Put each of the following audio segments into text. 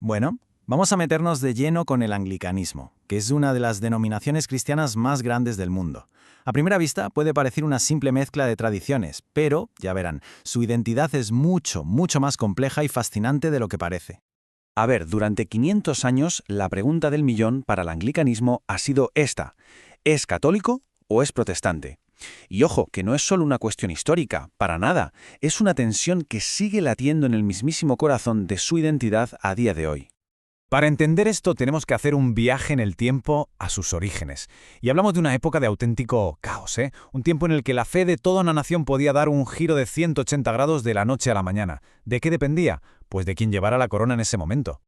Bueno, vamos a meternos de lleno con el anglicanismo, que es una de las denominaciones cristianas más grandes del mundo. A primera vista puede parecer una simple mezcla de tradiciones, pero, ya verán, su identidad es mucho, mucho más compleja y fascinante de lo que parece. A ver, durante 500 años, la pregunta del millón para el anglicanismo ha sido esta: ¿es católico o es protestante? Y ojo, que no es solo una cuestión histórica, para nada, es una tensión que sigue latiendo en el mismísimo corazón de su identidad a día de hoy. Para entender esto tenemos que hacer un viaje en el tiempo a sus orígenes. Y hablamos de una época de auténtico caos, ¿eh? Un tiempo en el que la fe de toda una nación podía dar un giro de 180 grados de la noche a la mañana. ¿De qué dependía? Pues de quién llevara la corona en ese momento.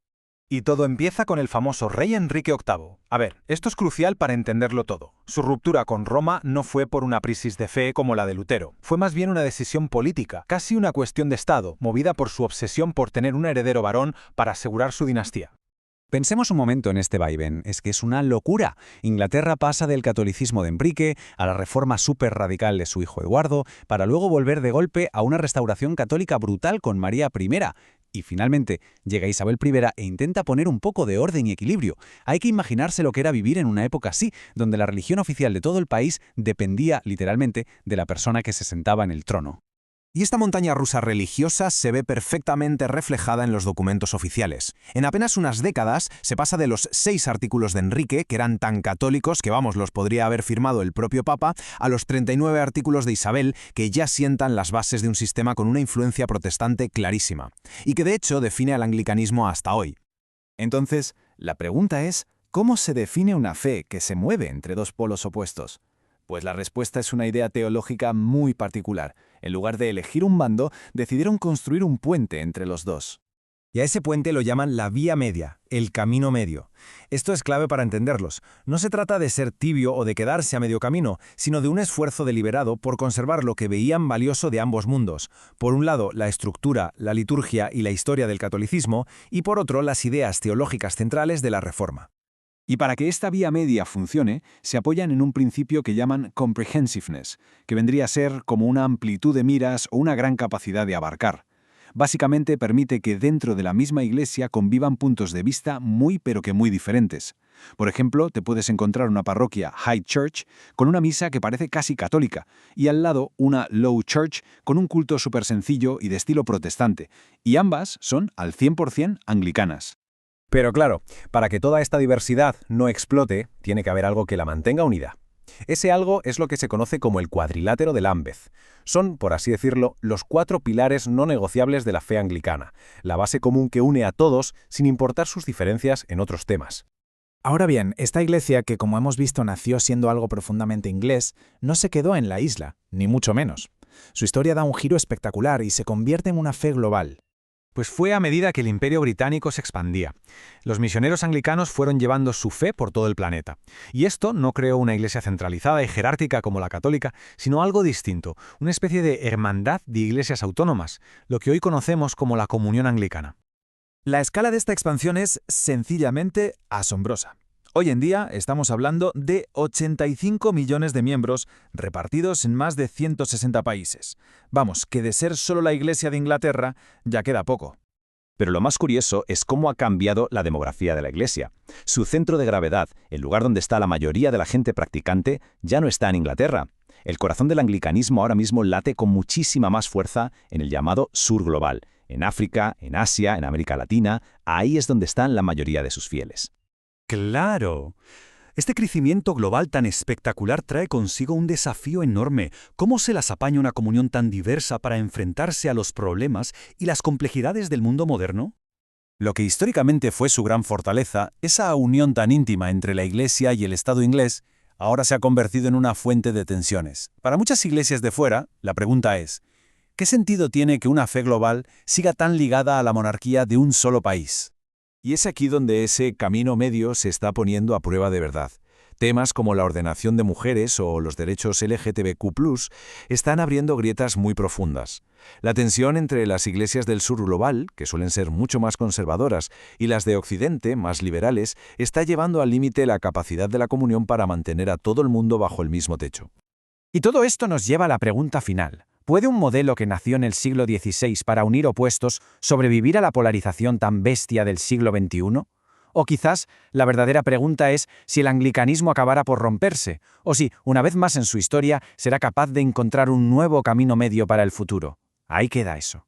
Y todo empieza con el famoso rey Enrique VIII. A ver, esto es crucial para entenderlo todo. Su ruptura con Roma no fue por una crisis de fe como la de Lutero. Fue más bien una decisión política, casi una cuestión de Estado, movida por su obsesión por tener un heredero varón para asegurar su dinastía. Pensemos un momento en este vaivén, es que es una locura. Inglaterra pasa del catolicismo de Enrique a la reforma súper radical de su hijo Eduardo, para luego volver de golpe a una restauración católica brutal con María I. Y finalmente llega Isabel I e intenta poner un poco de orden y equilibrio. Hay que imaginarse lo que era vivir en una época así, donde la religión oficial de todo el país dependía, literalmente, de la persona que se sentaba en el trono. Y esta montaña rusa religiosa se ve perfectamente reflejada en los documentos oficiales. En apenas unas décadas se pasa de los 6 artículos de Enrique, que eran tan católicos que los podría haber firmado el propio Papa, a los 39 artículos de Isabel, que ya sientan las bases de un sistema con una influencia protestante clarísima, y que de hecho define al anglicanismo hasta hoy. Entonces, la pregunta es, ¿cómo se define una fe que se mueve entre dos polos opuestos? Pues la respuesta es una idea teológica muy particular. En lugar de elegir un bando, decidieron construir un puente entre los dos. Y a ese puente lo llaman la vía media, el camino medio. Esto es clave para entenderlos. No se trata de ser tibio o de quedarse a medio camino, sino de un esfuerzo deliberado por conservar lo que veían valioso de ambos mundos. Por un lado, la estructura, la liturgia y la historia del catolicismo, y por otro, las ideas teológicas centrales de la Reforma. Y para que esta vía media funcione, se apoyan en un principio que llaman comprehensiveness, que vendría a ser como una amplitud de miras o una gran capacidad de abarcar. Básicamente permite que dentro de la misma iglesia convivan puntos de vista muy pero que muy diferentes. Por ejemplo, te puedes encontrar una parroquia High Church con una misa que parece casi católica, y al lado una Low Church con un culto súper sencillo y de estilo protestante, y ambas son al 100% anglicanas. Pero claro, para que toda esta diversidad no explote, tiene que haber algo que la mantenga unida. Ese algo es lo que se conoce como el cuadrilátero de Lambeth. Son, por así decirlo, los 4 pilares no negociables de la fe anglicana, la base común que une a todos sin importar sus diferencias en otros temas. Ahora bien, esta iglesia, que como hemos visto nació siendo algo profundamente inglés, no se quedó en la isla, ni mucho menos. Su historia da un giro espectacular y se convierte en una fe global. Pues fue a medida que el Imperio Británico se expandía. Los misioneros anglicanos fueron llevando su fe por todo el planeta. Y esto no creó una iglesia centralizada y jerárquica como la católica, sino algo distinto, una especie de hermandad de iglesias autónomas, lo que hoy conocemos como la Comunión Anglicana. La escala de esta expansión es sencillamente asombrosa. Hoy en día estamos hablando de 85 millones de miembros repartidos en más de 160 países. Vamos, que de ser solo la Iglesia de Inglaterra ya queda poco. Pero lo más curioso es cómo ha cambiado la demografía de la Iglesia. Su centro de gravedad, el lugar donde está la mayoría de la gente practicante, ya no está en Inglaterra. El corazón del anglicanismo ahora mismo late con muchísima más fuerza en el llamado sur global. En África, en Asia, en América Latina, ahí es donde están la mayoría de sus fieles. ¡Claro! Este crecimiento global tan espectacular trae consigo un desafío enorme. ¿Cómo se las apaña una comunión tan diversa para enfrentarse a los problemas y las complejidades del mundo moderno? Lo que históricamente fue su gran fortaleza, esa unión tan íntima entre la Iglesia y el Estado inglés, ahora se ha convertido en una fuente de tensiones. Para muchas iglesias de fuera, la pregunta es, ¿qué sentido tiene que una fe global siga tan ligada a la monarquía de un solo país? Y es aquí donde ese camino medio se está poniendo a prueba de verdad. Temas como la ordenación de mujeres o los derechos LGTBQ+, están abriendo grietas muy profundas. La tensión entre las iglesias del sur global, que suelen ser mucho más conservadoras, y las de Occidente, más liberales, está llevando al límite la capacidad de la comunión para mantener a todo el mundo bajo el mismo techo. Y todo esto nos lleva a la pregunta final. ¿Puede un modelo que nació en el siglo XVI para unir opuestos sobrevivir a la polarización tan bestia del siglo XXI? O quizás la verdadera pregunta es si el anglicanismo acabará por romperse, o si, una vez más en su historia, será capaz de encontrar un nuevo camino medio para el futuro. Ahí queda eso.